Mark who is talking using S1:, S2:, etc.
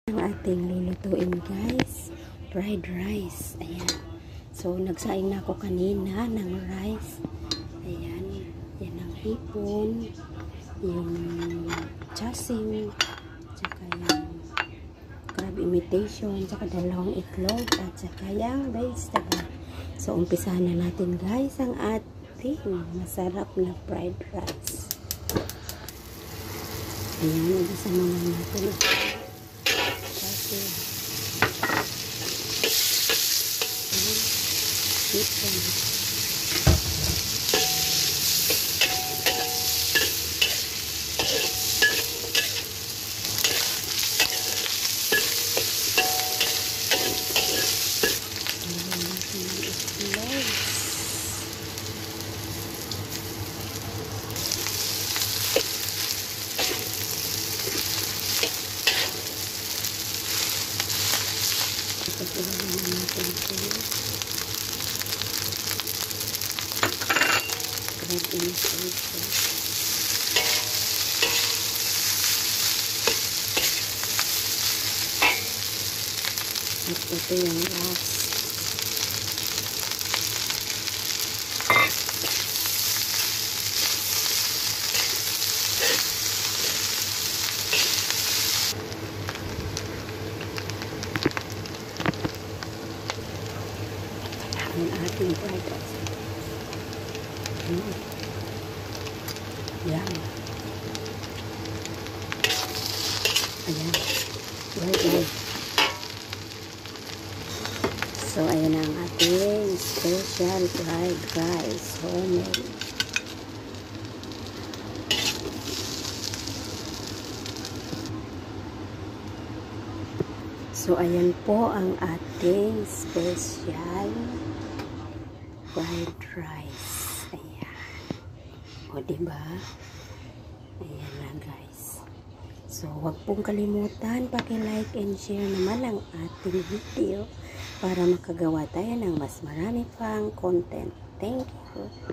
S1: Ang ating lulutuin guys, fried rice. Ayan. So nagsaing na ako kanina ng rice. Ayan. Yan ang hipon, yung chasiw, tsaka yung crab imitation, tsaka dalawang itlog, at tsaka yung vegetable. So umpisahan na natin guys ang ating masarap na fried rice. Ayan, umpisa naman natin ito. At ito yung last. Ang ating fried rice. Yan. Ayan. Right now. So, ayan ang ating special fried rice. Homemade. So, ayan po ang ating special fried rice. Ayan. O, diba? Ayan lang guys. So, huwag pong kalimutan paki-like and share naman ang ating video para makagawa tayo ng mas marami pang content. Thank you.